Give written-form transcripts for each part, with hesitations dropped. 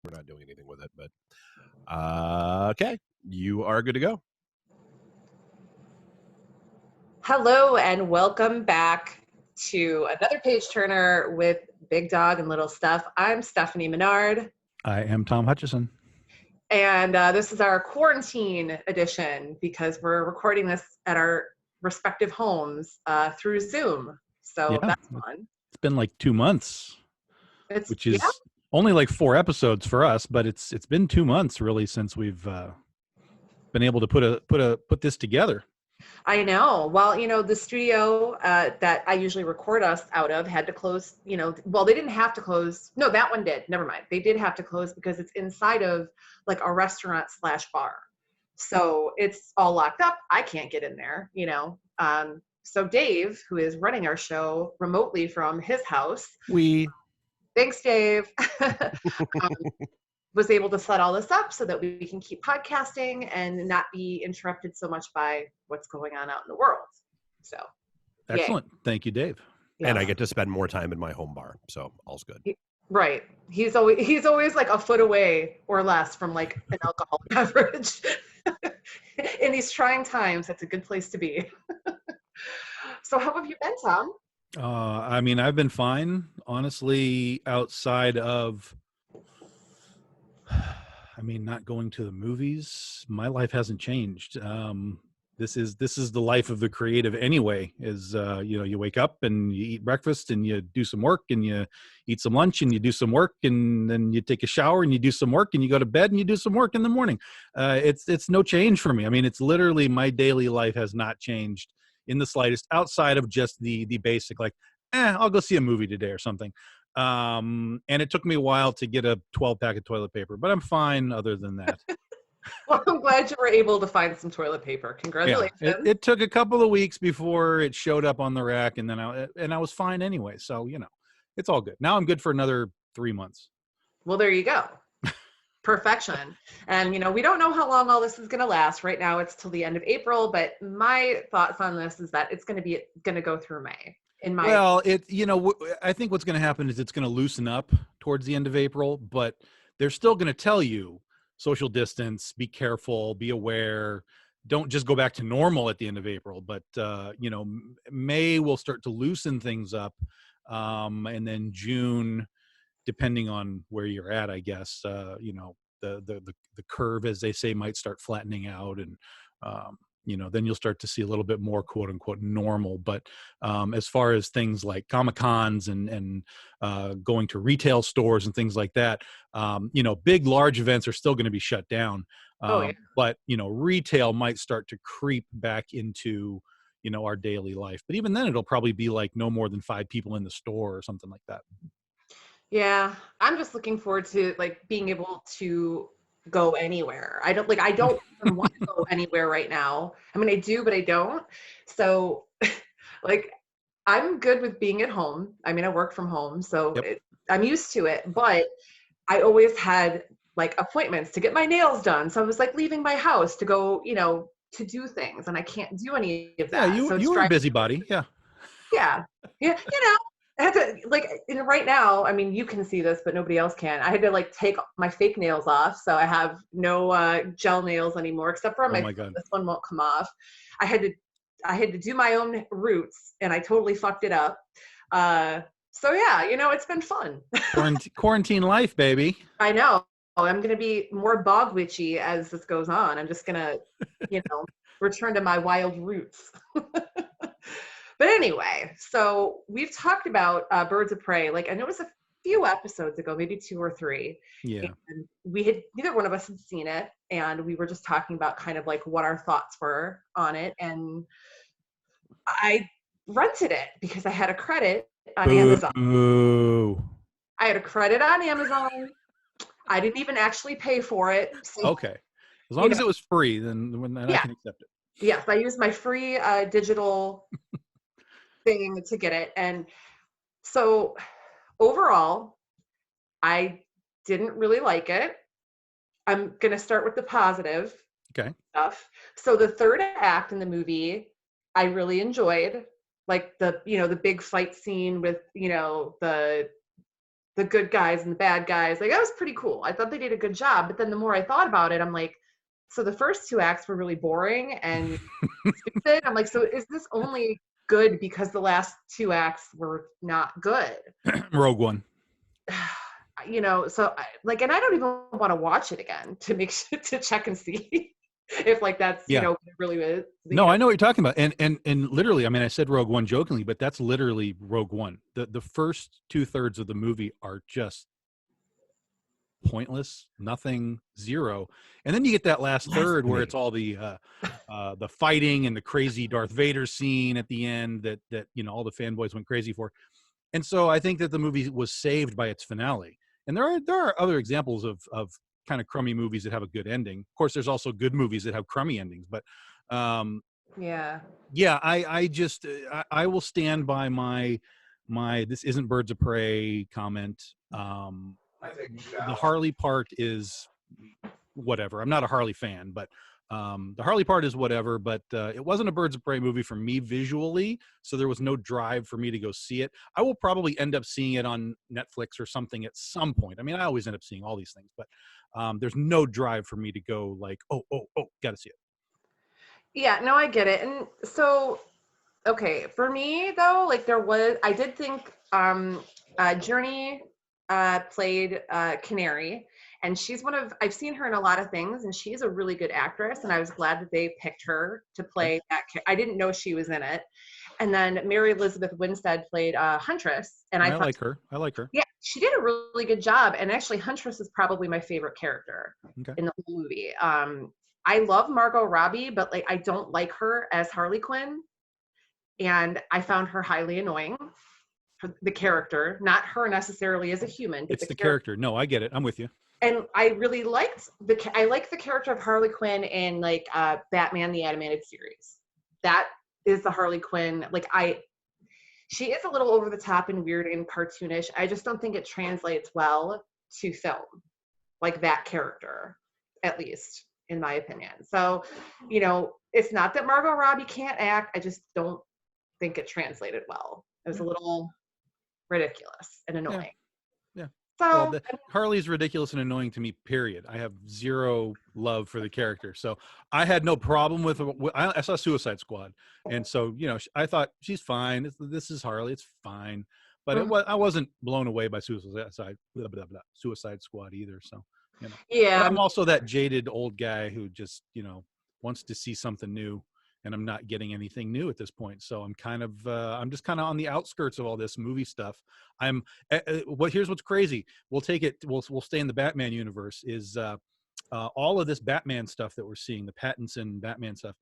we're not doing anything with it. But okay, you are good to go. Hello and welcome back to another page turner with Big Dog and Little Stef. I'm Stephanie Menard. I am Tom Hutchison. And this is our quarantine edition because we're recording this at our respective homes through Zoom. So that's fun. It's been like 2 months, which is only like 4 episodes for us, but it's been 2 months really since we've been able to put this together. I know. Well, the studio that I usually record us out of had to close, well, they didn't have to close. No, that one did. Never mind. They did have to close because it's inside of like a restaurant/bar. So it's all locked up. I can't get in there, So Dave, who is running our show remotely from his house. Thanks, Dave. Was able to set all this up so that we can keep podcasting and not be interrupted so much by what's going on out in the world. So excellent. Yay. Thank you, Dave. Yes. And I get to spend more time in my home bar, so all's good. Right. He's always like a foot away or less from like an alcoholic beverage. In these trying times, that's a good place to be. So how have you been, Tom? I mean, I've been fine, honestly, outside of not going to the movies. My life hasn't changed. This is the life of the creative anyway, is, you wake up and you eat breakfast and you do some work and you eat some lunch and you do some work and then you take a shower and you do some work and you go to bed and you do some work in the morning. It's no change for me. I mean, it's literally my daily life has not changed in the slightest outside of just the basic, like, I'll go see a movie today or something. And it took me a while to get a 12-pack of toilet paper, but I'm fine other than that. Well, I'm glad you were able to find some toilet paper. Congratulations. Yeah, it took a couple of weeks before it showed up on the rack, and then I was fine anyway. So, it's all good. Now I'm good for another 3 months. Well, there you go. Perfection. And, we don't know how long all this is going to last. Right now it's till the end of April, but my thoughts on this is that it's going to go through May. I think what's going to happen is it's going to loosen up towards the end of April, but they're still going to tell you social distance, be careful, be aware, don't just go back to normal at the end of April. But, May will start to loosen things up. And then June, depending on where you're at, I guess, the curve, as they say, might start flattening out, and, then you'll start to see a little bit more quote unquote normal. But as far as things like Comic-Cons and going to retail stores and things like that, big, large events are still going to be shut down. But, retail might start to creep back into, our daily life. But even then it'll probably be like no more than 5 people in the store or something like that. Yeah. I'm just looking forward to like being able to go anywhere. I don't even want to go anywhere right now. I mean, I do, but I don't. So like, I'm good with being at home. I mean, I work from home, so I'm used to it, but I always had like appointments to get my nails done. So I was like leaving my house to go, to do things, and I can't do any of that. Yeah, you were a busybody. Yeah. Yeah. Yeah. I had to right now, I mean, you can see this, but nobody else can. I had to like take my fake nails off. So I have no gel nails anymore, except for on my God. This one won't come off. I had to do my own roots, and I totally fucked it up. So yeah, it's been fun. Quarantine life, baby. I know. I'm going to be more bog witchy as this goes on. I'm just going to, return to my wild roots. But anyway, so we've talked about Birds of Prey. Like, I know it was a few episodes ago, maybe 2 or 3. Yeah. And neither one of us had seen it. And we were just talking about kind of like what our thoughts were on it. And I rented it because I had a credit on Amazon. Ooh. I had a credit on Amazon. I didn't even actually pay for it. So, okay. As long as it was free, then I can accept it. Yes, I used my free digital thing to get it. And so overall, I didn't really like it. I'm going to start with the positive stuff. So the third act in the movie, I really enjoyed, like the big fight scene with, the the good guys and the bad guys. Like that was pretty cool. I thought they did a good job. But then the more I thought about it, I'm like, so the first two acts were really boring and stupid. I'm like, so is this only good because the last two acts were not good? Rogue One. You know, so and I don't even want to watch it again to make sure to check and see if like that's Yeah. you know really is. No, I know what you're talking about. And literally, I mean, I said Rogue One jokingly, but that's literally Rogue One. The first 2/3 of the movie are just pointless, nothing, zero. And then you get that last third where it's all the fighting and the crazy Darth Vader scene at the end that you know all the fanboys went crazy for. And so I think that the movie was saved by its finale. And there are other examples of kind of crummy movies that have a good ending. Of course, there's also good movies that have crummy endings, but yeah, I just I will stand by my this isn't Birds of Prey comment. The Harley part is whatever. I'm not a Harley fan, but the Harley part is whatever. But it wasn't a Birds of Prey movie for me visually, so there was no drive for me to go see it. I will probably end up seeing it on Netflix or something at some point. I mean, I always end up seeing all these things, but there's no drive for me to go like, oh, gotta see it. yeah. No, I get it. And so, okay, for me though, like I did think Journey played Canary. And she's I've seen her in a lot of things, and she's a really good actress. And I was glad that they picked her to play that. I didn't know she was in it. And then Mary Elizabeth Winstead played Huntress. And I like her. I like her. Yeah, she did a really good job. And actually, Huntress is probably my favorite character in the whole movie. I love Margot Robbie, but like I don't like her as Harley Quinn. And I found her highly annoying. The character, not her necessarily as a human. But it's the character. No, I get it. I'm with you. And I really liked the character of Harley Quinn in like Batman the Animated Series. That is the Harley Quinn. She is a little over the top and weird and cartoonish. I just don't think it translates well to film, like that character, at least in my opinion. So, you know, it's not that Margot Robbie can't act. I just don't think it translated well. It was a little ridiculous and annoying. Yeah. So well, Harley's ridiculous and annoying to me, period. I have zero love for the character. So I had no problem with I saw Suicide Squad. And so, you know, I thought she's fine. This is Harley. It's fine. But I wasn't blown away by Suicide Squad either. So, you know. Yeah. But I'm also that jaded old guy who just, you know, wants to see something new. And I'm not getting anything new at this point. So I'm just kind of on the outskirts of all this movie stuff. Here's what's crazy. We'll stay in the Batman universe is all of this Batman stuff that we're seeing, the Pattinson Batman stuff,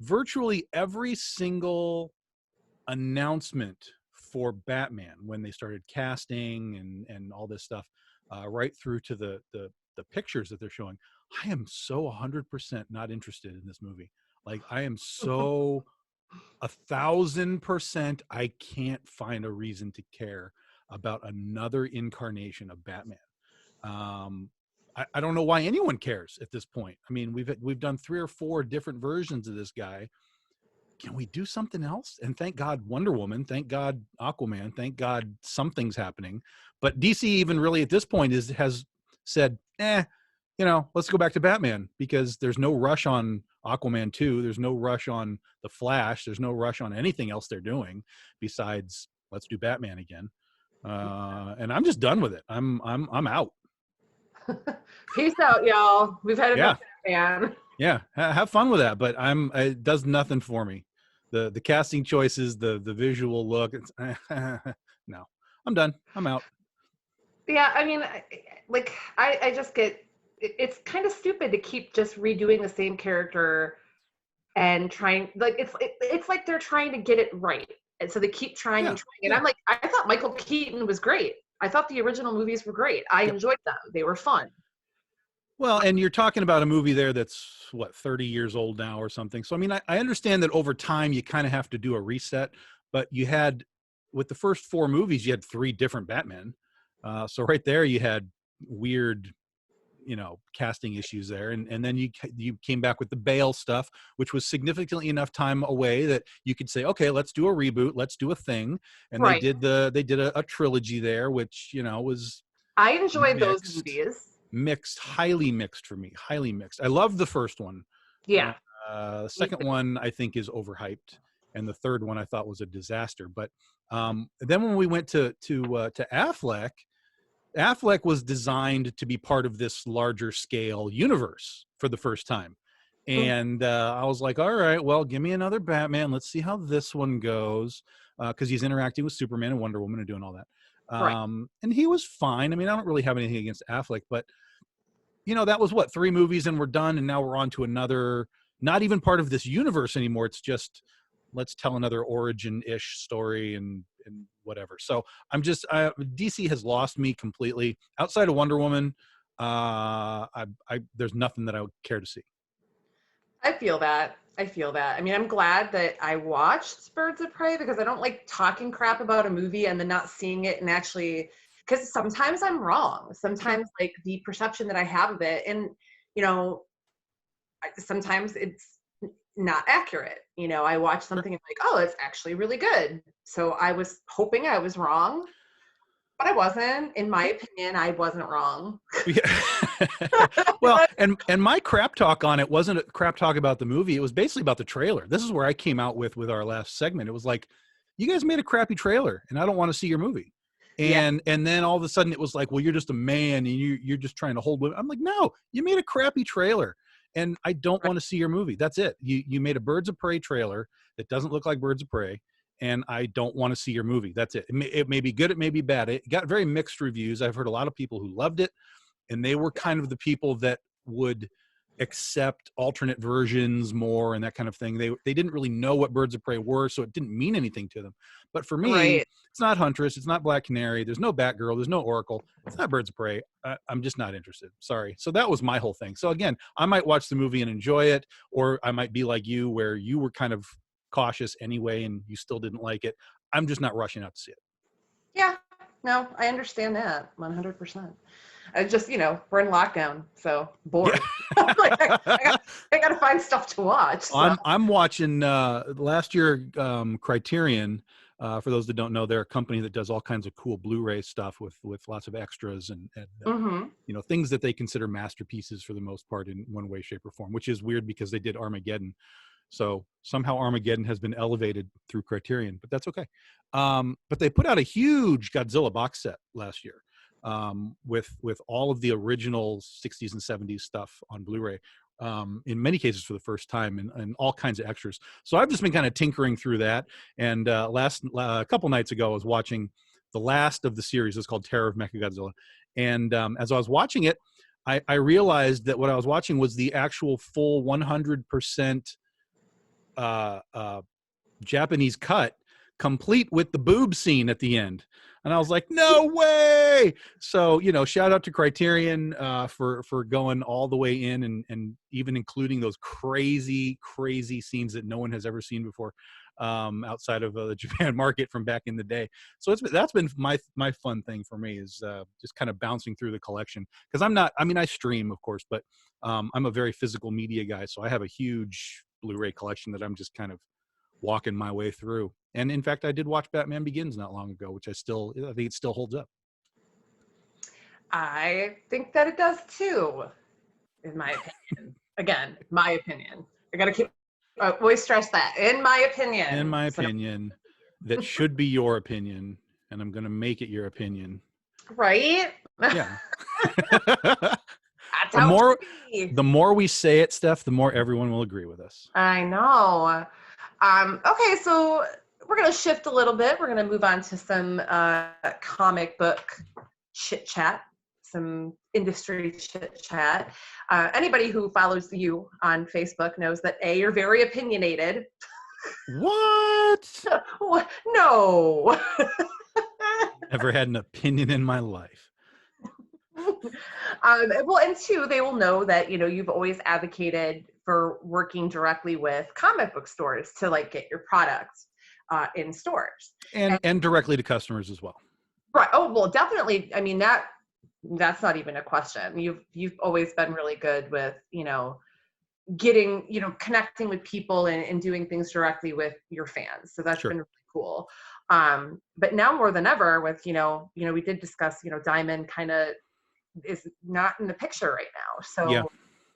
virtually every single announcement for Batman when they started casting and all this stuff, right through to the pictures that they're showing. I am so 100% not interested in this movie. Like I am so 1,000%. I can't find a reason to care about another incarnation of Batman. I don't know why anyone cares at this point. I mean, we've done 3 or 4 different versions of this guy. Can we do something else? And thank God Wonder Woman, thank God Aquaman, thank God something's happening. But DC even really at this point has said, you know, let's go back to Batman because there's no rush on Aquaman 2. There's no rush on The Flash. There's no rush on anything else they're doing besides let's do Batman again. And I'm just done with it. I'm out. Peace out, y'all. We've had enough Batman. Yeah, have fun with that. But it does nothing for me. The casting choices, the visual look. It's, no, I'm done. I'm out. Yeah, I mean, I just get. It's kind of stupid to keep just redoing the same character and trying it's like they're trying to get it right, and so they keep trying and trying. And I'm like, I thought Michael Keaton was great. I thought the original movies were great. I enjoyed them. They were fun. Well, and you're talking about a movie there that's, 30 years old now or something. So, I mean, I understand that over time you kind of have to do a reset, but you had, with the first 4 movies, you had 3 different Batmen. So right there you had weird, casting issues there. And then you came back with the Bale stuff, which was significantly enough time away that you could say, okay, let's do a reboot, let's do a thing. And Right. they did a trilogy there, which was I enjoyed those movies. Highly mixed for me, highly mixed. I loved the first one. Yeah. The second one I think is overhyped, and the third one I thought was a disaster. But then when we went to Affleck was designed to be part of this larger scale universe for the first time. And I was like, all right, well, give me another Batman. Let's see how this one goes. Because he's interacting with Superman and Wonder Woman and doing all that. Right. And he was fine. I mean, I don't really have anything against Affleck, but that was 3 movies and we're done. And now we're on to another, not even part of this universe anymore. It's just, let's tell another origin-ish story and whatever. So I'm just, DC has lost me completely. Outside of Wonder Woman, there's nothing that I would care to see. I feel that. I mean, I'm glad that I watched Birds of Prey because I don't like talking crap about a movie and then not seeing it and actually, because sometimes I'm wrong. Sometimes like the perception that I have of it, and sometimes it's not accurate. I watch something and I'm like, oh, it's actually really good. So I was hoping I was wrong, but I wasn't. In my opinion, I wasn't wrong. Yeah. Well, and my crap talk on it wasn't a crap talk about the movie. It was basically about the trailer. This is where I came out with our last segment. It was like, you guys made a crappy trailer and I don't want to see your movie. And then all of a sudden it was like, well, you're just a man and you're just trying to hold women. I'm like, no, you made a crappy trailer and I don't want to see your movie. That's it. You made a Birds of Prey trailer that doesn't look like Birds of Prey, and I don't want to see your movie. That's it. It may be good, it may be bad. It got very mixed reviews. I've heard a lot of people who loved it, and they were kind of the people that would accept alternate versions more and that kind of thing. They didn't really know what Birds of Prey were, so it didn't mean anything to them. But for me, it's not Huntress, it's not Black Canary, there's no Batgirl, there's no Oracle, it's not Birds of Prey. I'm just not interested. Sorry. So that was my whole thing. So again, I might watch the movie and enjoy it, or I might be like you, where you were kind of cautious anyway and you still didn't like it. I'm just not rushing out to see it. Yeah, no, I understand that 100%. I just, we're in lockdown, so bored. Yeah. Like, I got to find stuff to watch. So. I'm watching last year Criterion. For those that don't know, they're a company that does all kinds of cool Blu-ray stuff with lots of extras and things that they consider masterpieces for the most part in one way, shape, or form. Which is weird because they did Armageddon. So somehow Armageddon has been elevated through Criterion, but that's okay. But they put out a huge Godzilla box set last year with all of the original 60s and 70s stuff on Blu-ray, in many cases for the first time, and all kinds of extras. So I've just been kind of tinkering through that. And a couple nights ago, I was watching the last of the series. It's called Terror of Mechagodzilla. And as I was watching it, I realized that what I was watching was the actual full 100% Japanese cut, complete with the boob scene at the end. And I was like, no way. So, shout out to Criterion for going all the way in and even including those crazy, crazy scenes that no one has ever seen before outside of the Japan market from back in the day. So that's been my fun thing for me, is just kind of bouncing through the collection. Because I stream, of course, but I'm a very physical media guy. So I have a huge Blu-ray collection that I'm just kind of walking my way through. And in fact, I did watch Batman Begins not long ago, which I think it still holds up. I think that it does too, in my opinion. Again, my opinion. I got to always stress that. In my opinion. In my opinion, that should be your opinion, and I'm going to make it your opinion. Right? Yeah. That's how the more we say it, Steph, the more everyone will agree with us. I know. Okay, so we're going to shift a little bit. We're going to move on to some comic book chit-chat, some industry chit-chat. Anybody who follows you on Facebook knows that, A, you're very opinionated. What? No. Never had an opinion in my life. Well, and 2, they will know that, you've always advocated for working directly with comic book stores to get your products in stores. And directly to customers as well. Right. Oh, well, definitely. I mean, that That's not even a question. You've always been really good with, getting, connecting with people and doing things directly with your fans. So that's Sure. been really cool. But now more than ever with, we did discuss, Diamond kind of is not in the picture right now. Yeah. So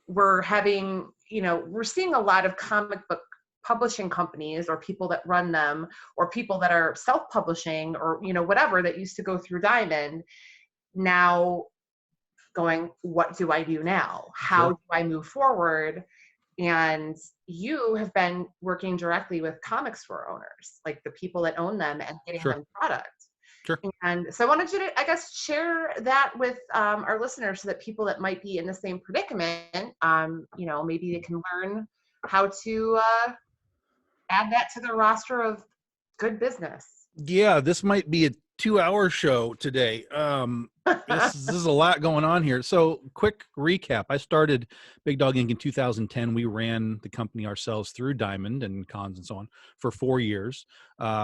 we're having, we're seeing a lot of comic book publishing companies or people that run them or people that are self-publishing or, whatever that used to go through Diamond now going, what do I do now? How Sure. do I move forward? And you have been working directly with comic store owners, like the people that own them and getting Sure. them product. Sure. And so I wanted you to, I guess, share that with our listeners so that people that might be in the same predicament, maybe they can learn how to add that to their roster of good business. Yeah, this might be a 2-hour show today. This is a lot going on here. So quick recap. I started Big Dog Inc. in 2010. We ran the company ourselves through Diamond and cons and so on for 4 years.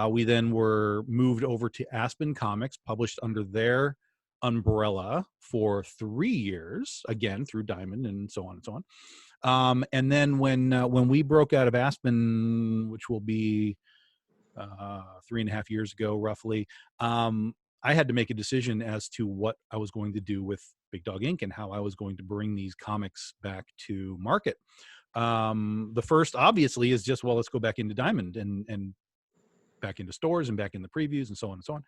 We then were moved over to Aspen Comics, published under their umbrella for 3 years, again through Diamond and so on and so on. And then when we broke out of Aspen, which will be 3.5 years ago, roughly, I had to make a decision as to what I was going to do with Big Dog Inc. and how I was going to bring these comics back to market. The first, obviously, is just, well, let's go back into Diamond and back into stores and back in the previews and so on and so on.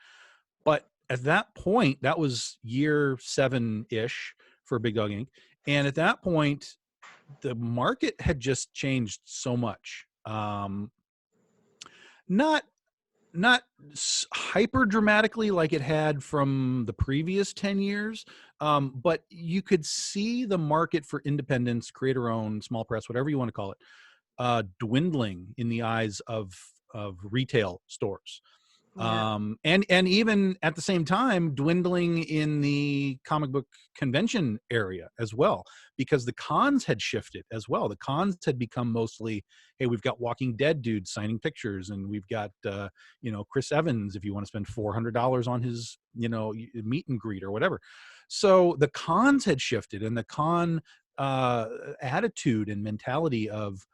But at that point, that was year 7-ish for Big Dog Inc. And at that point, the market had just changed so much. Not hyper dramatically like it had from the previous 10 years, but you could see the market for independents, creator-owned, small press, whatever you want to call it, dwindling in the eyes of retail stores. Yeah. And even at the same time, dwindling in the comic book convention area as well, because the cons had shifted as well. The cons had become mostly, hey, we've got Walking Dead dudes signing pictures, and we've got, Chris Evans, if you want to spend $400 on his, meet and greet or whatever. So the cons had shifted, and the con attitude and mentality of,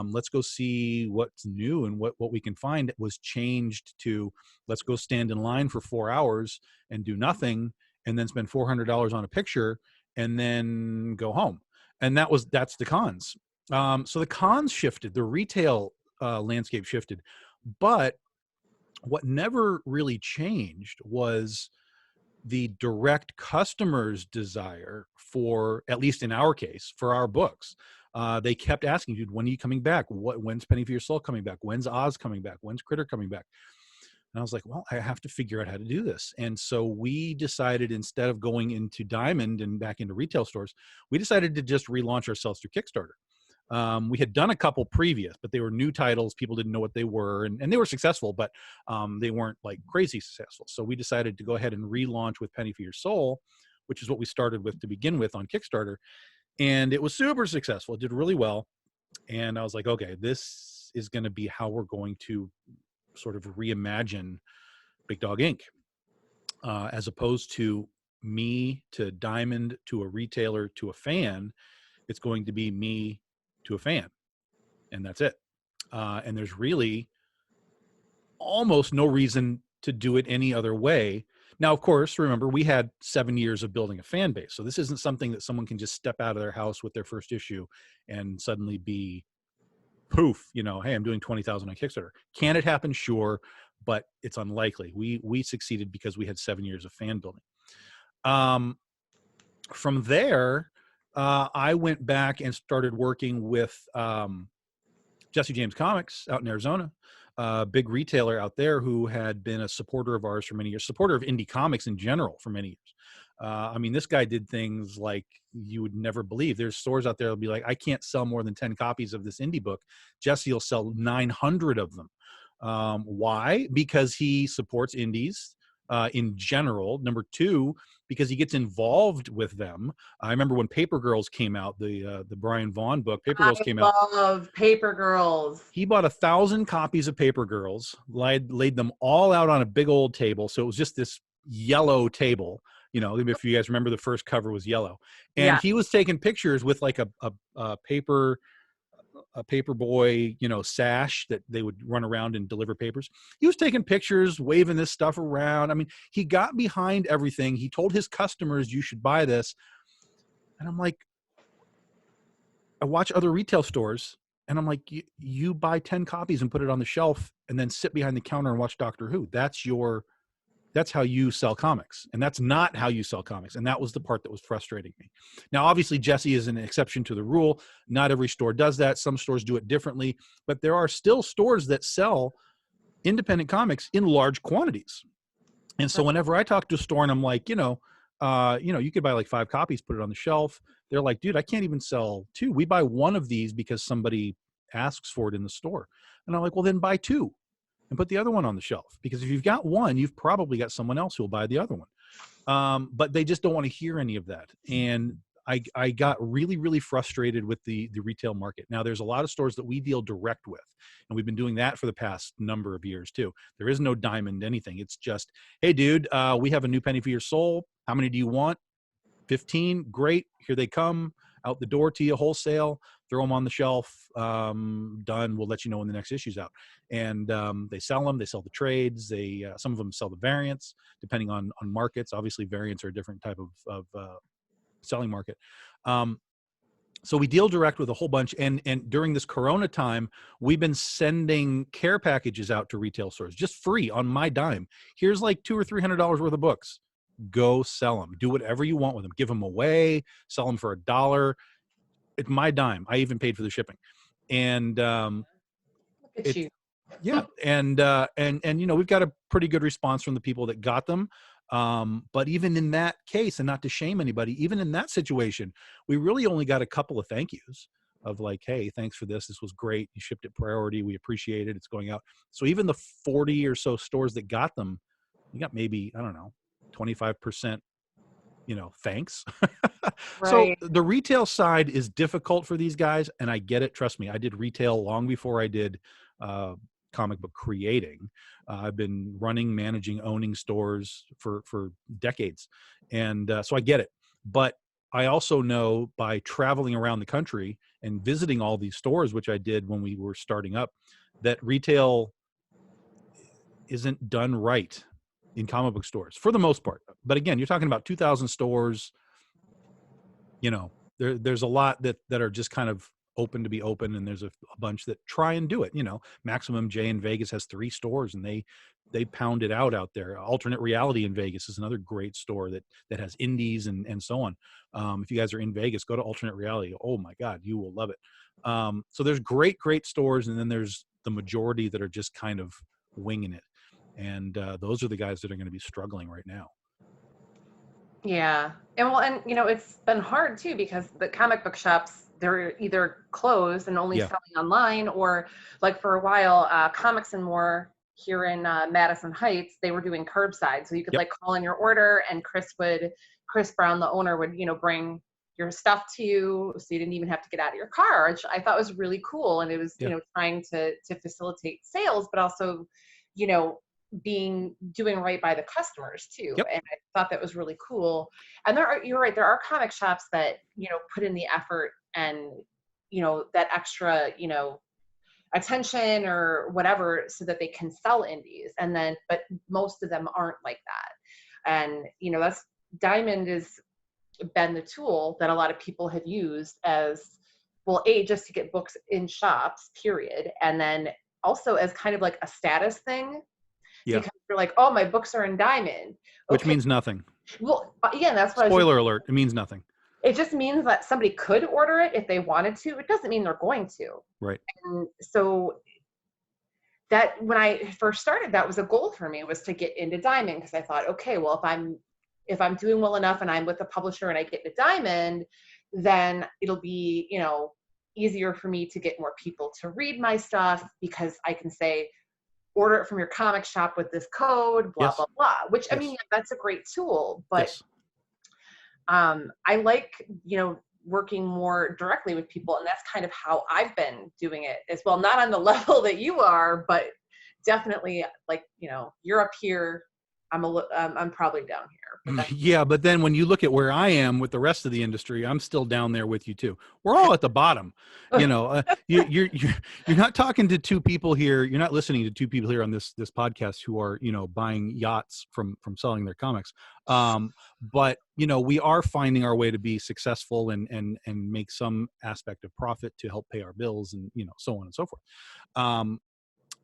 let's go see what's new and what we can find was changed to, let's go stand in line for 4 hours and do nothing and then spend $400 on a picture and then go home. And that's the cons. So the cons shifted, the retail landscape shifted, but what never really changed was the direct customer's desire for, at least in our case, for our books. They kept asking, dude, when are you coming back? When's Penny for Your Soul coming back? When's Oz coming back? When's Critter coming back? And I was like, well, I have to figure out how to do this. And so we decided, instead of going into Diamond and back into retail stores, we decided to just relaunch ourselves through Kickstarter. We had done a couple previous, but they were new titles. People didn't know what they were, and they were successful, but they weren't like crazy successful. So we decided to go ahead and relaunch with Penny for Your Soul, which is what we started with to begin with on Kickstarter. And it was super successful. It did really well. And I was like, okay, this is going to be how we're going to sort of reimagine Big Dog Inc. As opposed to me to Diamond to a retailer to a fan, it's going to be me to a fan, and that's it. And there's really almost no reason to do it any other way. Now, of course, remember, we had 7 years of building a fan base. So this isn't something that someone can just step out of their house with their first issue and suddenly be poof, hey, I'm doing 20,000 on Kickstarter. Can it happen? Sure, but it's unlikely. We succeeded because we had 7 years of fan building. From there, I went back and started working with Jesse James Comics out in Arizona, a big retailer out there who had been a supporter of ours for many years, supporter of indie comics in general for many years. I mean, this guy did things like you would never believe. There's stores out there that'll be like, I can't sell more than 10 copies of this indie book. Jesse will sell 900 of them. Why? Because he supports indies in general. Number two, because he gets involved with them. I remember when Paper Girls came out, the Brian Vaughan book, Paper Girls came out. I love Paper Girls. He bought 1,000 copies of Paper Girls, laid them all out on a big old table. So it was just this yellow table. You know, if you guys remember, the first cover was yellow, and Yeah. he was taking pictures with like a paper boy, you know, sash that they would run around and deliver papers. He was taking pictures, waving this stuff around. I mean, he got behind everything. He told his customers, you should buy this. And I'm like, I watch other retail stores and I'm like, you buy 10 copies and put it on the shelf and then sit behind the counter and watch Doctor Who. That's how you sell comics. And that's not how you sell comics. And that was the part that was frustrating me. Now, obviously, Jesse is an exception to the rule. Not every store does that. Some stores do it differently, but there are still stores that sell independent comics in large quantities. And so whenever I talk to a store and I'm like, you could buy like 5 copies, put it on the shelf. They're like, dude, I can't even sell 2. We buy one of these because somebody asks for it in the store. And I'm like, well, then buy 2. And put the other one on the shelf, because if you've got one, you've probably got someone else who will buy the other one. But they just don't want to hear any of that. And I got really, really frustrated with the retail market. Now, there's a lot of stores that we deal direct with, and we've been doing that for the past number of years too. There is no diamond anything. It's just, hey, dude, we have a new penny for your soul. How many do you want? 15. Great. Here they come out the door to you wholesale. Throw them on the shelf. Done. We'll let you know when the next issue's out. And they sell them. They sell the trades. Some of them sell the variants, depending on markets. Obviously, variants are a different type of selling market. So we deal direct with a whole bunch. And during this Corona time, we've been sending care packages out to retail stores just free on my dime. Here's like $200 or $300 worth of books. Go sell them. Do whatever you want with them. Give them away. Sell them for $1. It's my dime. I even paid for the shipping. And Look at you. yeah, and we've got a pretty good response from the people that got them. But even in that case, and not to shame anybody, even in that situation, we really only got a couple of thank yous of like, hey, thanks for this. This was great. You shipped it priority. We appreciate it. It's going out. So even the 40 or so stores that got them, you got maybe, I don't know, 25%, thanks. So Right. the retail side is difficult for these guys, and I get it. Trust me, I did retail long before I did comic book creating. I've been running, managing, owning stores for decades, and so I get it. But I also know, by traveling around the country and visiting all these stores, which I did when we were starting up, that retail isn't done right in comic book stores for the most part. But again, you're talking about 2,000 stores. There's a lot that are just kind of open to be open, and there's a bunch that try and do it. Maximum J in Vegas has 3 stores, and they pound it out there. Alternate Reality in Vegas is another great store that has indies and so on. If you guys are in Vegas, go to Alternate Reality. Oh my God, you will love it. So there's great stores, and then there's the majority that are just kind of winging it. And those are the guys that are going to be struggling right now. Yeah. And it's been hard too, because the comic book shops, they're either closed and only Yeah. selling online, or like for a while, Comics and More here in Madison Heights, they were doing curbside. So you could Yep. like call in your order, and Chris Brown, the owner, would, bring your stuff to you, so you didn't even have to get out of your car, which I thought was really cool. And it was, Yeah. trying to facilitate sales, but also, doing right by the customers too. Yep. And I thought that was really cool. And you're right, there are comic shops that, put in the effort and, that extra, attention or whatever, so that they can sell indies. But most of them aren't like that. And, that's Diamond has been the tool that a lot of people have used as, well, just to get books in shops, period. And then also as kind of like a status thing. Yeah. Because you're like, oh, my books are in Diamond. Which means nothing. Well, yeah, that's what Spoiler alert. It means nothing. It just means that somebody could order it if they wanted to. It doesn't mean they're going to. Right. And so that, when I first started, that was a goal for me, was to get into Diamond, because I thought, okay, well, if I'm doing well enough and I'm with the publisher and I get into Diamond, then it'll be, easier for me to get more people to read my stuff, because I can say, order it from your comic shop with this code, blah, Yes. blah, blah, which, Yes. I mean, that's a great tool, but Yes. I like, working more directly with people. And that's kind of how I've been doing it as well. Not on the level that you are, but definitely, like, you're up here, I'm probably down here. But that's, Yeah, but then when you look at where I am with the rest of the industry, I'm still down there with you too. We're all at the bottom. You know, you're not talking to two people here. You're not listening to two people here on this podcast who are, you know, buying yachts from selling their comics. But you know, we are finding our way to be successful and make some aspect of profit to help pay our bills, and you know, so on and so forth.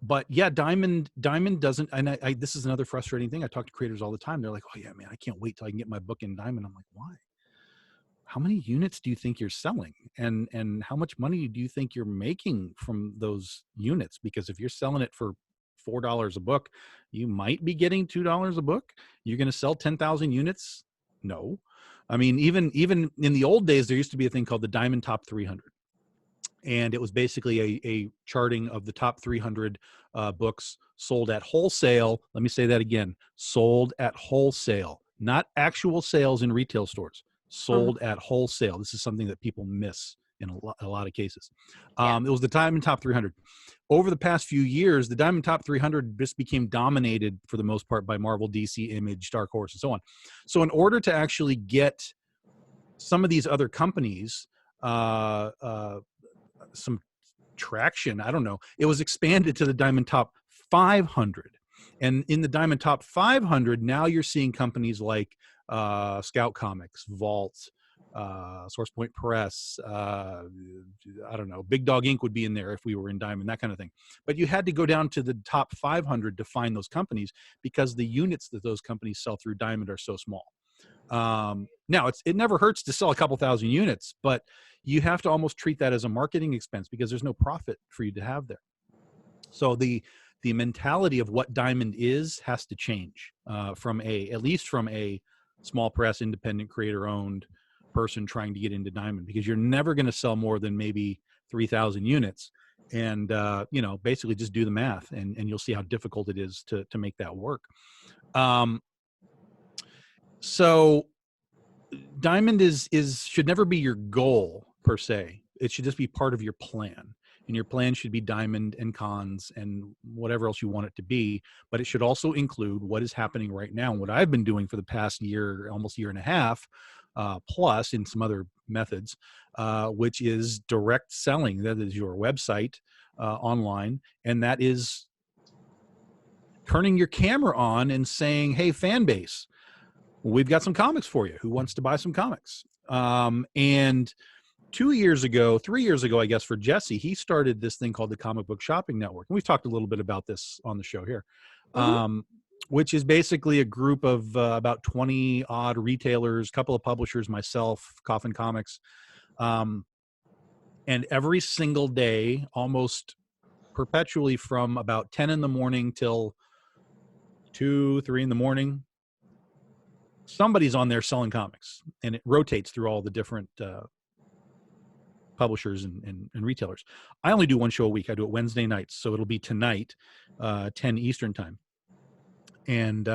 But yeah, Diamond doesn't, and I this is another frustrating thing. I talk to creators all the time. They're like, "Oh yeah, man, I can't wait till I can get my book in Diamond." I'm like, "Why? How many units do you think you're selling, and how much money do you think you're making from those units? Because if you're selling it for $4 a book, you might be getting $2 a book. You're going to sell 10,000 units? No. I mean, even in the old days, there used to be a thing called the Diamond Top 300. And it was basically a charting of the top 300 books sold at wholesale. Let me say that again: sold at wholesale, not actual sales in retail stores. Sold at wholesale. This is something that people miss in a lot of cases. It was the Diamond Top 300. Over the past few years, the Diamond Top 300 just became dominated for the most part by Marvel, DC, Image, Dark Horse, and so on. So in order to actually get some of these other companies some traction, I don't know, it was expanded to the Diamond Top 500. And in the Diamond Top 500, now you're seeing companies like Scout Comics, Vault, Source Point Press, I don't know, Big Dog Inc. would be in there if we were in Diamond, that kind of thing. But you had to go down to the top 500 to find those companies because the units that those companies sell through Diamond are so small. Now it never hurts to sell a couple thousand units, but you have to almost treat that as a marketing expense because there's no profit for you to have there. So the mentality of what Diamond is has to change at least from a small press, independent, creator owned person trying to get into Diamond, because you're never going to sell more than maybe 3,000 units. And, you know, basically just do the math and you'll see how difficult it is to make that work. So Diamond should never be your goal per se. It should just be part of your plan, and your plan should be Diamond and cons and whatever else you want it to be. But it should also include what is happening right now. And what I've been doing for the past year, almost year and a half, plus in some other methods, which is direct selling. That is your website online, and that is turning your camera on and saying, "Hey, fan base, we've got some comics for you. Who wants to buy some comics?" And 3 years ago, I guess, for Jesse, he started this thing called the Comic Book Shopping Network. And we've talked a little bit about this on the show here, which is basically a group of about 20 odd retailers, couple of publishers, myself, Coffin Comics. And every single day, almost perpetually from about 10 in the morning till 2, 3 in the morning, somebody's on there selling comics, and it rotates through all the different publishers and retailers. I only do one show a week. I do it Wednesday nights. So it'll be tonight, 10 Eastern time. And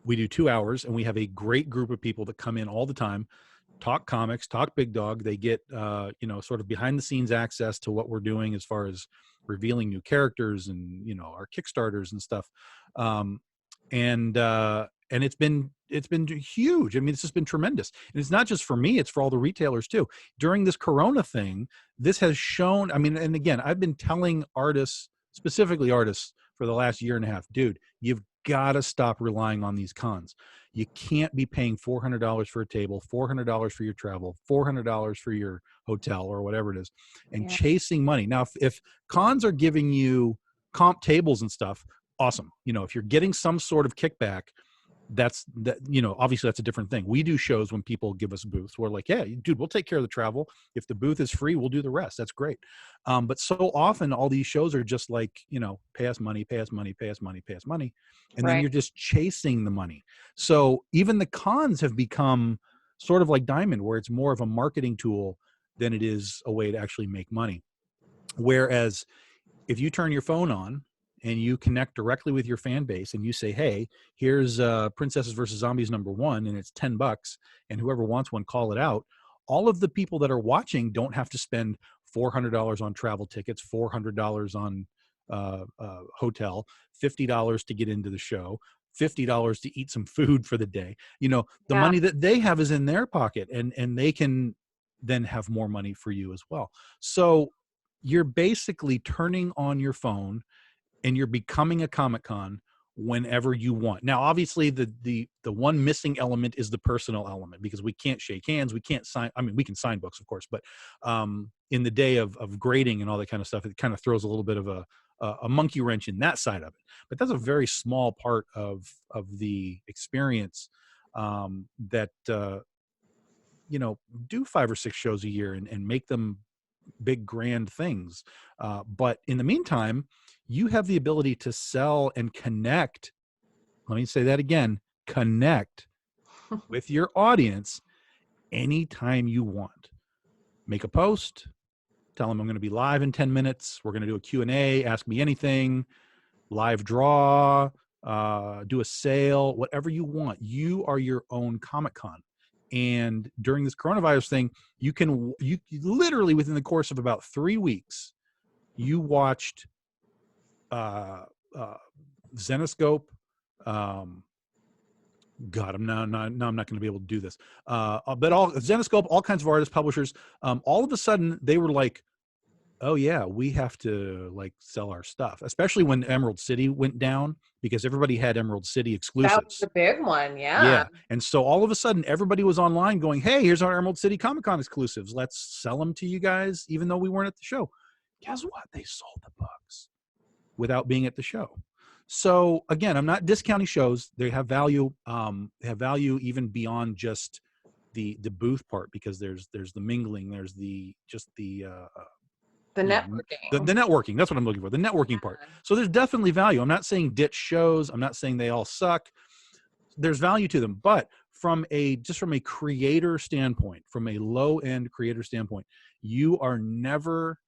we do 2 hours, and we have a great group of people that come in all the time, talk comics, talk Big Dog. They get, you know, sort of behind the scenes access to what we're doing as far as revealing new characters and, you know, our Kickstarters and stuff. And it's been huge. I mean, it's just been tremendous. And it's not just for me, it's for all the retailers too. During this Corona thing, this has shown, I mean, and again, I've been telling artists, specifically artists, for the last year and a half, dude, you've got to stop relying on these cons. You can't be paying $400 for a table, $400 for your travel, $400 for your hotel or whatever it is, and chasing money. Now, if cons are giving you comp tables and stuff, awesome. You know, if you're getting some sort of kickback, you know, obviously that's a different thing. We do shows when people give us booths. We're like, yeah, dude, we'll take care of the travel. If the booth is free, we'll do the rest. That's great. But so often all these shows are just like, you know, pay us money, pay us money, pay us money, pay us money. And then you're just chasing the money. So even the cons have become sort of like Diamond, where it's more of a marketing tool than it is a way to actually make money. Whereas if you turn your phone on and you connect directly with your fan base and you say, hey, here's Princesses versus Zombies #1, and it's $10, and whoever wants one, call it out. All of the people that are watching don't have to spend $400 on travel tickets, $400 on hotel, $50 to get into the show, $50 to eat some food for the day. You know, the Yeah. money that they have is in their pocket, and they can then have more money for you as well. So you're basically turning on your phone and you're becoming a Comic-Con whenever you want. Now, obviously the one missing element is the personal element, because we can't shake hands, we can't sign. I mean, we can sign books, of course, but in the day of grading and all that kind of stuff, it kind of throws a little bit of a monkey wrench in that side of it. But that's a very small part of the experience, that you know, do 5 or 6 shows a year and make them big grand things. But in the meantime, you have the ability to sell and connect. Let me say that again, connect with your audience anytime you want. Make a post, tell them I'm going to be live in 10 minutes. We're going to do a Q&A, ask me anything, live draw, do a sale, whatever you want. You are your own Comic-Con. And during this coronavirus thing, you literally within the course of about 3 weeks, you watched Zenoscope. God, I'm not going to be able to do this. But all Zenoscope, all kinds of artists, publishers, all of a sudden they were like, oh yeah, we have to like sell our stuff, especially when Emerald City went down, because everybody had Emerald City exclusives. That was the big one. Yeah. Yeah. And so all of a sudden everybody was online going, hey, here's our Emerald City Comic-Con exclusives. Let's sell them to you guys, even though we weren't at the show. Guess what? They sold the books without being at the show. So again, I'm not discounting shows. They have value. They have value even beyond just the booth part, because there's the mingling, there's the networking. The networking, that's what I'm looking for, the networking part. So there's definitely value. I'm not saying ditch shows. I'm not saying they all suck. There's value to them. But from a creator standpoint, from a low-end creator standpoint, you are never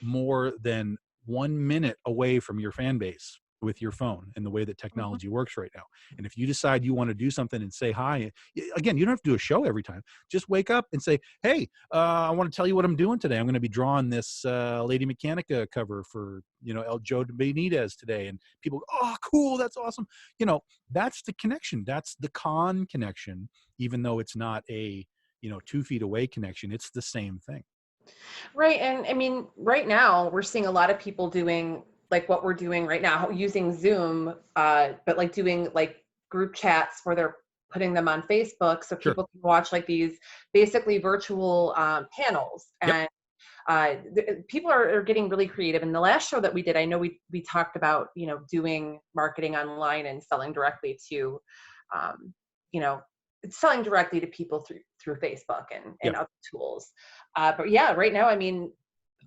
more than 1 minute away from your fan base with your phone and the way that technology works right now. And if you decide you want to do something and say hi, again, you don't have to do a show every time. Just wake up and say, hey, I want to tell you what I'm doing today. I'm going to be drawing this Lady Mechanica cover for, El Joe Benitez today. And people go, oh, cool. That's awesome. That's the connection. That's the con connection, even though it's not a, 2 feet away connection. It's the same thing. Right. And I mean, right now we're seeing a lot of people doing like what we're doing right now, using Zoom, but like doing like group chats where they're putting them on Facebook so people can watch like these basically virtual panels. Yep. And people are getting really creative. And the last show that we did, I know we talked about, doing marketing online and selling directly to, selling directly to people through Facebook and other tools. But yeah, right now, I mean,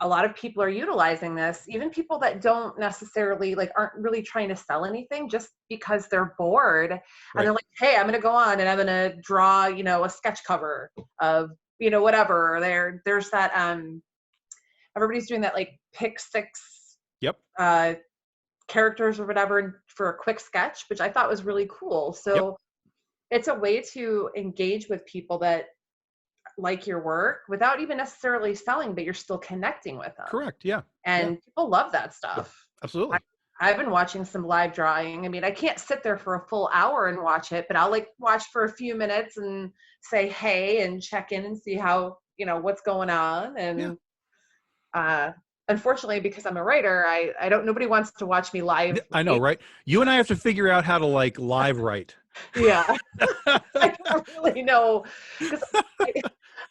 a lot of people are utilizing this, even people that don't necessarily aren't really trying to sell anything, just because they're bored. And they're like, hey, I'm going to go on and I'm going to draw, a sketch cover of, whatever. There's that, everybody's doing that pick 6 characters or whatever for a quick sketch, which I thought was really cool. So it's a way to engage with people that like your work without even necessarily selling, but you're still connecting with them. Correct. Yeah. And people love that stuff. Absolutely. I've been watching some live drawing. I mean, I can't sit there for a full hour and watch it, but I'll watch for a few minutes and say, hey, and check in and see how, what's going on. And, unfortunately, because I'm a writer, nobody wants to watch me live. I know, right? You and I have to figure out how to live write. Yeah. I don't really know. Because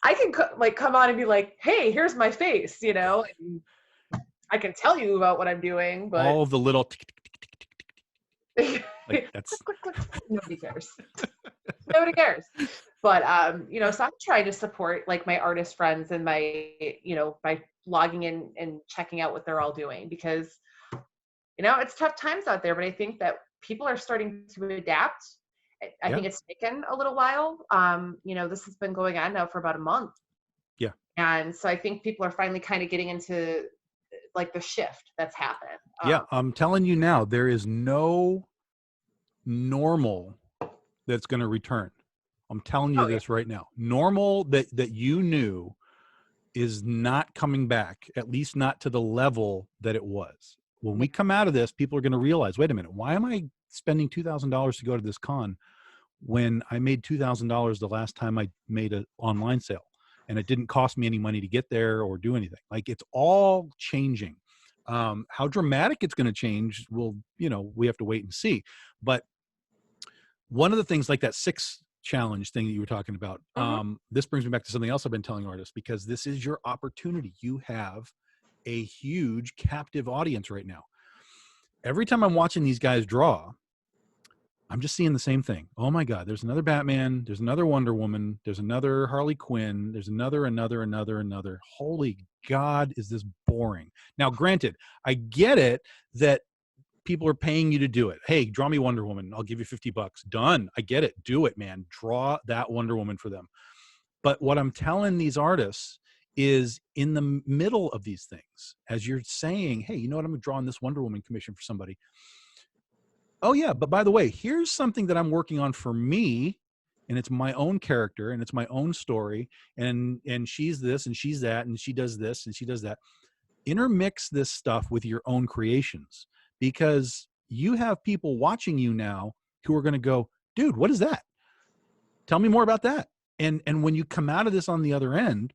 I can come on and be like, hey, here's my face, and I can tell you about what I'm doing, but all of the little that's nobody cares. Nobody cares. But so I'm trying to support my artist friends and my by logging in and checking out what they're all doing, because it's tough times out there, but I think that people are starting to adapt. I think it's taken a little while. This has been going on now for about a month. Yeah. And so I think people are finally kind of getting into the shift that's happened. I'm telling you now, there is no normal that's going to return. I'm telling you this right now. Normal that you knew is not coming back, at least not to the level that it was. When we come out of this, people are going to realize, wait a minute, why am I spending $2,000 to go to this con when I made $2,000 the last time I made an online sale, and it didn't cost me any money to get there or do anything. Like, it's all changing. How dramatic it's going to change, we have to wait and see. But one of the things, like that 6 challenge thing that you were talking about, this brings me back to something else I've been telling artists, because this is your opportunity. You have a huge captive audience right now. Every time I'm watching these guys draw, I'm just seeing the same thing. Oh my God, there's another Batman, there's another Wonder Woman, there's another Harley Quinn, there's another. Holy God, is this boring? Now, granted, I get it that people are paying you to do it. Hey, draw me Wonder Woman. I'll give you $50. Done. I get it. Do it, man. Draw that Wonder Woman for them. But what I'm telling these artists is, in the middle of these things, as you're saying, hey, you know what? I'm drawing this Wonder Woman commission for somebody. Oh yeah, but by the way, here's something that I'm working on for me, and it's my own character, and it's my own story, and she's this, and she's that, and she does this, and she does that. Intermix this stuff with your own creations, because you have people watching you now who are going to go, dude, what is that? Tell me more about that. And when you come out of this on the other end,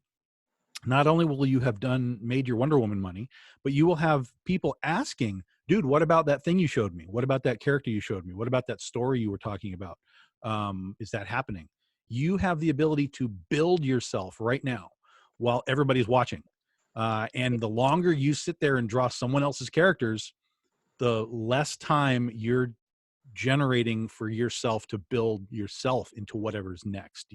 not only will you have made your Wonder Woman money, but you will have people asking, dude, what about that thing you showed me? What about that character you showed me? What about that story you were talking about? Is that happening? You have the ability to build yourself right now while everybody's watching. And the longer you sit there and draw someone else's characters, the less time you're generating for yourself to build yourself into whatever's next.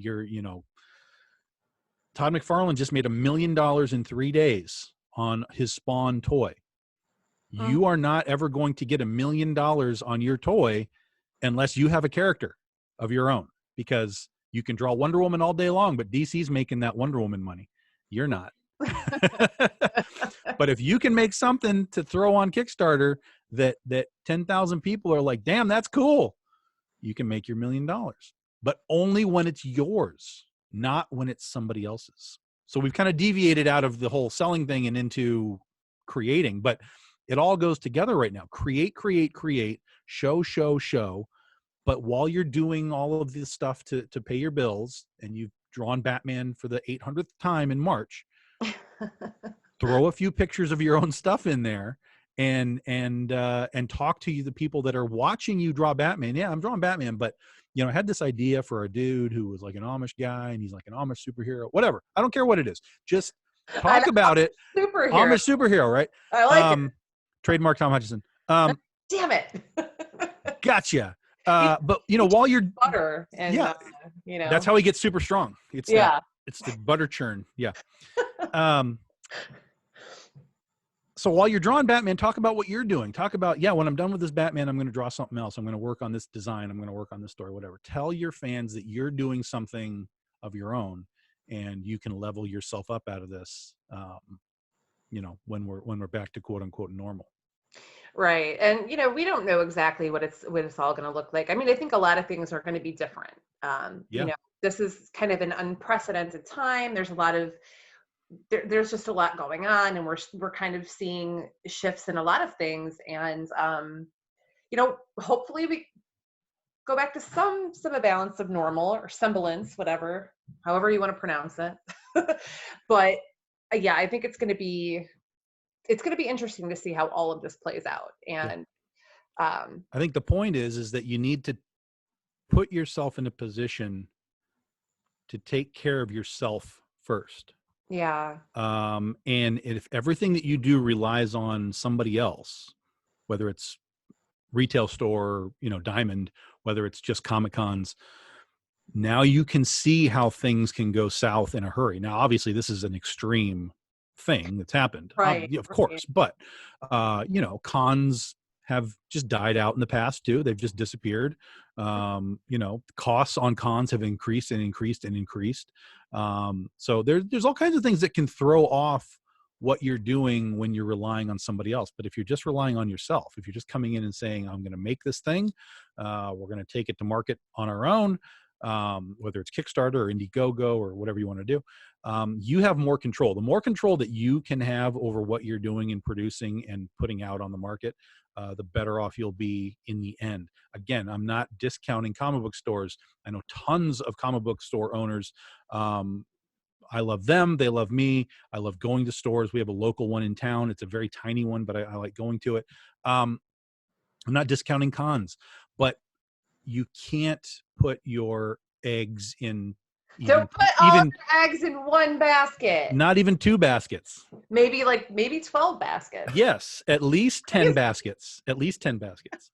Todd McFarlane just made $1 million in 3 days on his Spawn toy. You are not ever going to get $1 million on your toy unless you have a character of your own, because you can draw Wonder Woman all day long, but DC's making that Wonder Woman money. You're not. But if you can make something to throw on Kickstarter that 10,000 people are like, damn, that's cool, you can make your $1 million, but only when it's yours, not when it's somebody else's. So we've kind of deviated out of the whole selling thing and into creating, but it all goes together right now. Create, show. But while you're doing all of this stuff to pay your bills, and you've drawn Batman for the 800th time in March, throw a few pictures of your own stuff in there, and talk to the people that are watching you draw Batman. Yeah, I'm drawing Batman, but I had this idea for a dude who was like an Amish guy, and he's like an Amish superhero, whatever. I don't care what it is. Just talk about it. Superhero. Amish superhero, right? I like it. Trademark Tom Hutchison. Damn it. Gotcha. But while you're butter, and that's how he gets super strong. It's the butter churn. Yeah. So while you're drawing Batman, talk about what you're doing. Talk about, when I'm done with this Batman, I'm going to draw something else. I'm going to work on this design. I'm going to work on this story, whatever. Tell your fans that you're doing something of your own, and you can level yourself up out of this, when we're back to quote unquote normal. Right. And, we don't know exactly what it's all going to look like. I mean, I think a lot of things are going to be different. This is kind of an unprecedented time. There's a lot of, there's just a lot going on, and we're kind of seeing shifts in a lot of things. And, hopefully we go back to some balance of normal, or semblance, however you want to pronounce it. But I think it's going to be interesting to see how all of this plays out. And I think the point is that you need to put yourself in a position to take care of yourself first. Yeah. And if everything that you do relies on somebody else, whether it's retail store, Diamond, whether it's just Comic-Cons, now you can see how things can go south in a hurry. Now, obviously, this is an extreme thing that's happened, right? Of course, but cons have just died out in the past too. They've just disappeared. Costs on cons have increased. So there's all kinds of things that can throw off what you're doing when you're relying on somebody else. But if you're just relying on yourself, if you're just coming in and saying, I'm going to make this thing, we're going to take it to market on our own, whether it's Kickstarter or Indiegogo or whatever you want to do, you have more control. The more control that you can have over what you're doing and producing and putting out on the market, the better off you'll be in the end. Again, I'm not discounting comic book stores. I know tons of comic book store owners. I love them. They love me. I love going to stores. We have a local one in town. It's a very tiny one, but I like going to it. I'm not discounting cons, but you can't put your eggs in Don't put all your eggs in one basket. not even 2 baskets. Maybe 12 baskets. Yes, at least 10 baskets. At least 10 baskets.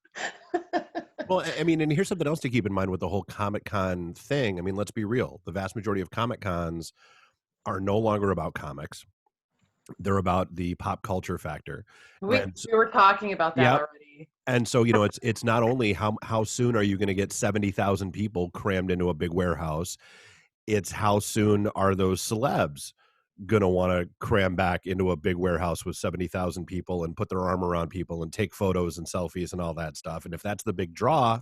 Well, I mean, and here's something else to keep in mind with the whole Comic-Con thing. I mean, let's be real. The vast majority of Comic-Cons are no longer about comics. They're about the pop culture factor. We were talking about that already. And so, it's not only how soon are you going to get 70,000 people crammed into a big warehouse, it's how soon are those celebs going to want to cram back into a big warehouse with 70,000 people and put their arm around people and take photos and selfies and all that stuff. And if that's the big draw,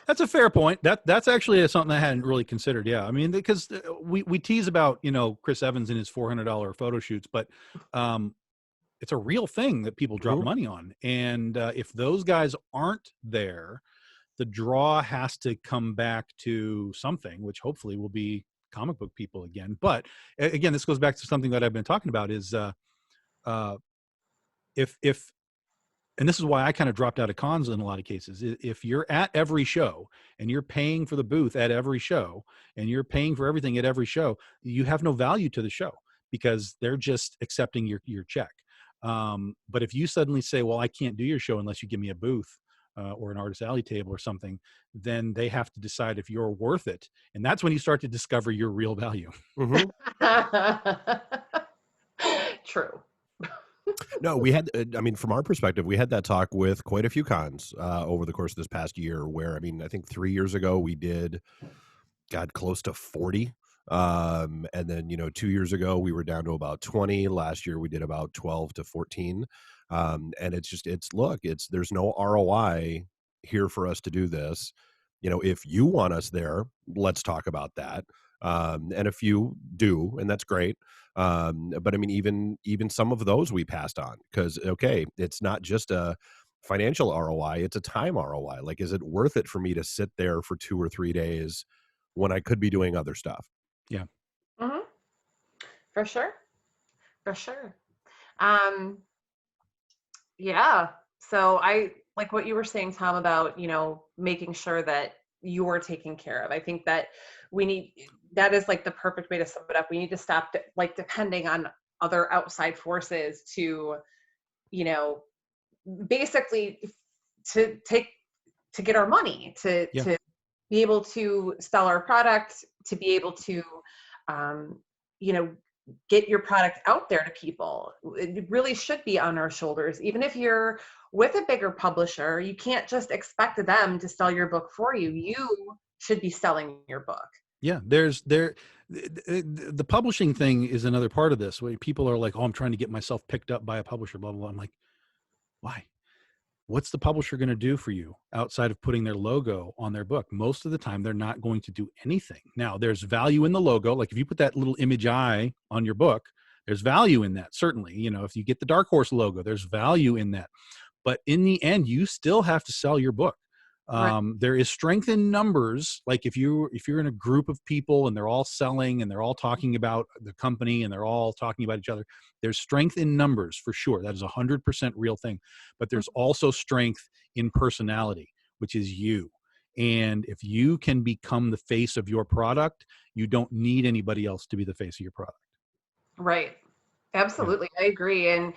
That's a fair point. That's actually something I hadn't really considered. Yeah, I mean, because we tease about Chris Evans and his $400 photo shoots, but it's a real thing that people drop money on. And if those guys aren't there, the draw has to come back to something, which hopefully will be comic book people again. But again, this goes back to something that I've been talking about is if and this is why I kind of dropped out of cons in a lot of cases. If you're at every show and you're paying for the booth at every show and you're paying for everything at every show, you have no value to the show because they're just accepting your check. But if you suddenly say, well, I can't do your show unless you give me a booth or an artist alley table or something, then they have to decide if you're worth it. And that's when you start to discover your real value. True. No, we had, from our perspective, we had that talk with quite a few cons over the course of this past year where, I think 3 years ago we did, close to 40. And then, 2 years ago we were down to about 20. Last year we did about 12 to 14. And there's no ROI here for us to do this. If you want us there, let's talk about that. And if you do, and that's great. But even some of those we passed on because, okay, it's not just a financial ROI, it's a time ROI. Like, is it worth it for me to sit there for 2 or 3 days when I could be doing other stuff? Yeah. Mm-hmm. For sure. Yeah. So I like what you were saying, Tom, about, making sure that you're taken care of. I think that that is like the perfect way to sum it up. We need to stop depending on other outside forces to, basically to get our money, to be able to sell our product, to be able to, get your product out there to people. It really should be on our shoulders. Even if you're with a bigger publisher, you can't just expect them to sell your book for you. You should be selling your book. Yeah, the publishing thing is another part of this. Where people are like, "Oh, I'm trying to get myself picked up by a publisher." Blah blah blah. I'm like, why? What's the publisher going to do for you outside of putting their logo on their book? Most of the time, they're not going to do anything. Now, there's value in the logo. Like if you put that little image eye on your book, there's value in that. Certainly, if you get the Dark Horse logo, there's value in that. But in the end, you still have to sell your book. Right. There is strength in numbers. Like if you're in a group of people and they're all selling and they're all talking about the company and they're all talking about each other, there's strength in numbers for sure. That is 100% real thing. But there's also strength in personality, which is you. And if you can become the face of your product, you don't need anybody else to be the face of your product. Right. Absolutely. Yeah. I agree. And,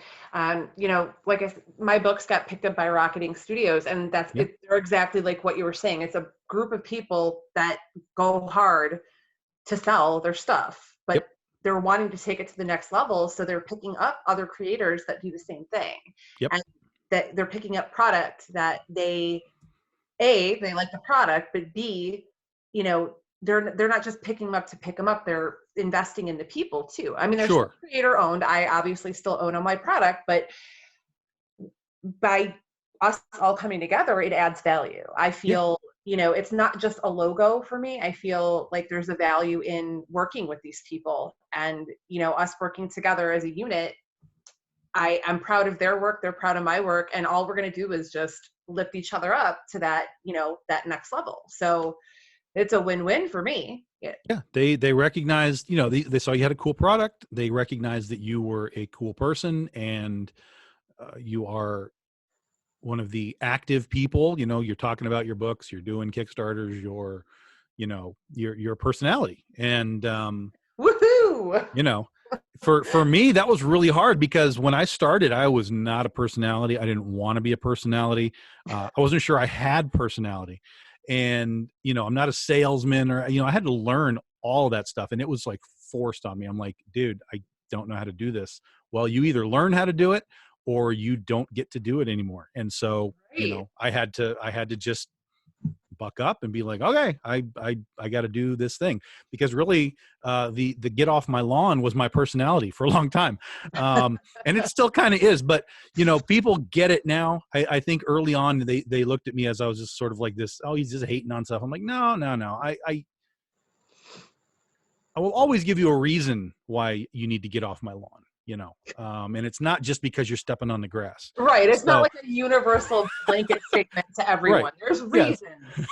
like I said, my books got picked up by Rocketing Studios, and they're exactly like what you were saying. It's a group of people that go hard to sell their stuff, but they're wanting to take it to the next level. So they're picking up other creators that do the same thing. And that they're picking up product that they like the product, but B, they're not just picking them up to pick them up. They're investing in the people too. I mean, they're still creator owned. I obviously still own my product, but by us all coming together, it adds value. I feel it's not just a logo for me. I feel like there's a value in working with these people, and, us working together as a unit. I'm proud of their work. They're proud of my work. And all we're going to do is just lift each other up to that, that next level. So it's a win-win for me. Yeah. They recognized, they saw you had a cool product. They recognized that you were a cool person, and you are one of the active people. You're talking about your books, you're doing Kickstarters, your personality. And, Woohoo! For me, that was really hard, because when I started, I was not a personality. I didn't want to be a personality. I wasn't sure I had personality, and, I'm not a salesman, or, I had to learn all that stuff, and it was like forced on me. I'm like, dude, I don't know how to do this. Well, you either learn how to do it or you don't get to do it anymore. And so, Right. I had to just buck up and be like, okay, I got to do this thing, because really, the get off my lawn was my personality for a long time, and it still kind of is. But people get it now. I think early on they looked at me as I was just sort of like this. Oh, he's just hating on stuff. I'm like, no. I will always give you a reason why you need to get off my lawn. And it's not just because you're stepping on the grass. Right. It's not like a universal blanket statement to everyone. Right. There's reasons.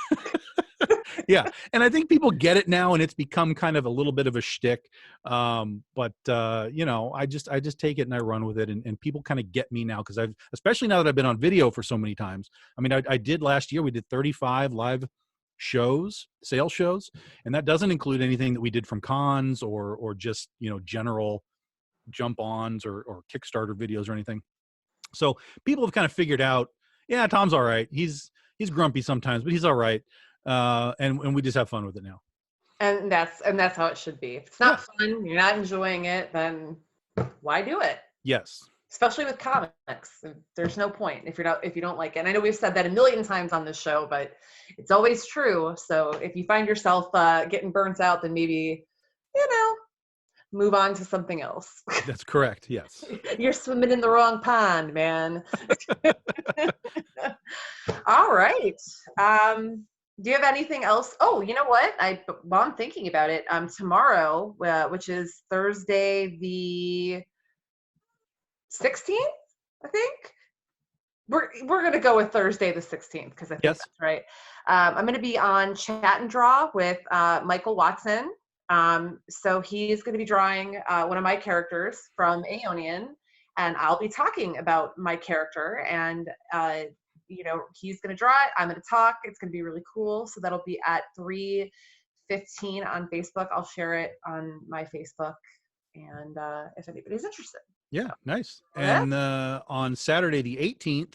Yeah. And I think people get it now, and it's become kind of a little bit of a shtick. But I just take it and I run with it, and people kind of get me now, because especially now that I've been on video for so many times. I mean, I did last year, we did 35 live shows, sales shows, and that doesn't include anything that we did from cons or just, general jump-ons or Kickstarter videos or anything. So people have kind of figured out, yeah, Tom's all right. He's grumpy sometimes, but he's all right. And we just have fun with it now. And that's how it should be. If it's not fun, you're not enjoying it, then why do it? Yes. Especially with comics. There's no point if you don't like it. And I know we've said that a million times on this show, but it's always true. So if you find yourself getting burnt out, then maybe, move on to something else. That's correct. Yes. You're swimming in the wrong pond, man. All right. Do you have anything else? Oh, you know what? While I'm thinking about it, tomorrow, which is Thursday the 16th, I think. We're gonna go with Thursday the 16th, because I think that's right. I'm gonna be on Chat and Draw with Michael Watson. So he's going to be drawing one of my characters from Aeonian, and I'll be talking about my character, and he's going to draw it. I'm going to talk. It's going to be really cool. So that'll be at 3:15 on Facebook. I'll share it on my Facebook, and if anybody's interested. Yeah, nice. And on Saturday the 18th,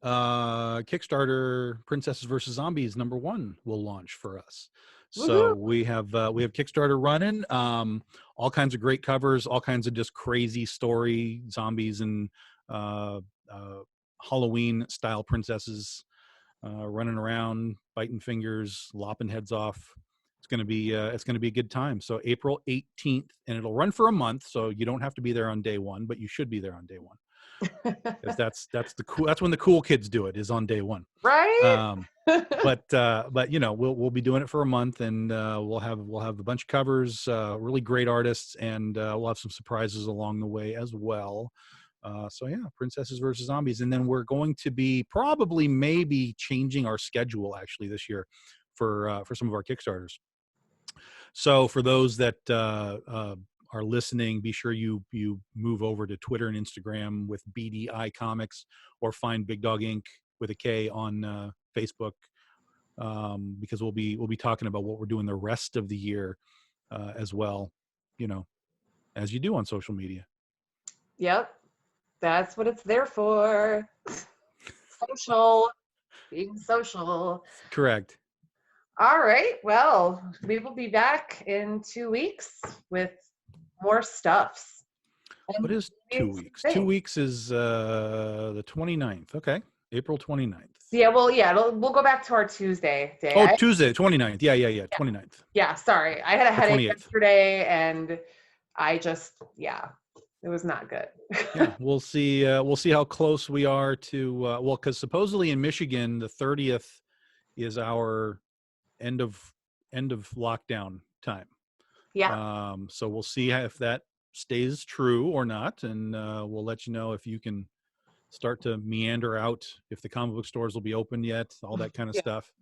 Kickstarter Princesses vs. Zombies #1 will launch for us. So we have Kickstarter running, all kinds of great covers, all kinds of just crazy story, zombies and Halloween style princesses running around, biting fingers, lopping heads off. It's going to be a good time. So April 18th, and it'll run for a month. So you don't have to be there on day one, but you should be there on day one. Because that's when the cool kids do it, is on day one. Right. But we'll be doing it for a month, and we'll have a bunch of covers, really great artists, and we'll have some surprises along the way as well. So yeah, Princesses versus Zombies. And then we're going to be maybe changing our schedule actually this year for some of our Kickstarters. So for those that are listening, be sure you move over to Twitter and Instagram with BDI Comics, or find Big Dog Inc. with a K on Facebook, because we'll be talking about what we're doing the rest of the year as well, as you do on social media. Yep, that's what it's there for. Being social. Correct. All right. Well, we will be back in 2 weeks with more stuffs. What is 2 weeks? 2 weeks is the 29th. Okay. April 29th. Yeah, well, we'll go back to our Tuesday day. Oh, Tuesday, 29th. Yeah. 29th. Yeah, sorry. I had a headache yesterday, and I just, it was not good. Yeah, we'll see how close we are to, because supposedly in Michigan, the 30th is our end of lockdown time. Yeah. So we'll see if that stays true or not, and we'll let you know if you can start to meander out, if the comic book stores will be open yet, all that kind of Yeah. stuff.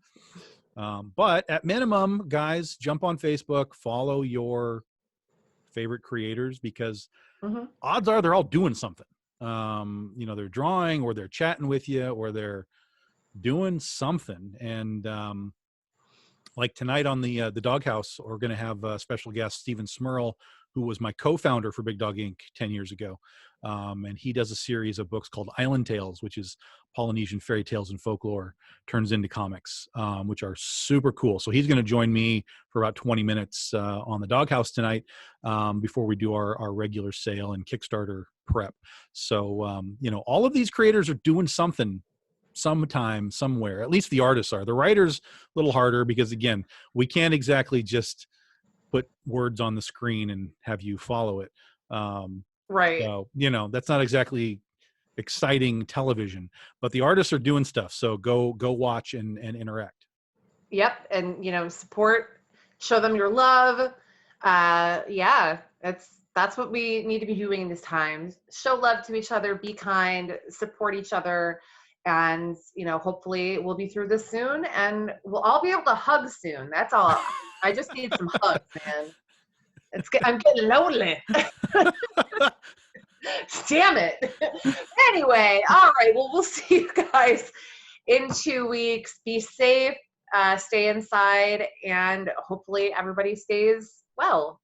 But at minimum, guys, jump on Facebook, follow your favorite creators, because Mm-hmm. odds are they're all doing something. They're drawing, or they're chatting with you, or they're doing something. And like tonight on the Doghouse, we're going to have a special guest, Stephen Smurl, who was my co-founder for Big Dog Inc. 10 years ago. And he does a series of books called Island Tales, which is Polynesian fairy tales and folklore turns into comics, which are super cool. So he's going to join me for about 20 minutes on the Doghouse tonight, before we do our regular sale and Kickstarter prep. So, all of these creators are doing something sometime, somewhere. At least the artists are. The writers, a little harder, because again, we can't exactly just put words on the screen and have you follow it. Right. So, that's not exactly exciting television, but the artists are doing stuff. So go watch and interact. Yep. And support, show them your love. Yeah, that's what we need to be doing in this time. Show love to each other, be kind, support each other. And hopefully we'll be through this soon, and we'll all be able to hug soon. That's all. I just need some hugs, man. I'm getting lonely. Damn it. Anyway, all right. Well, we'll see you guys in 2 weeks. Be safe, stay inside, and hopefully everybody stays well.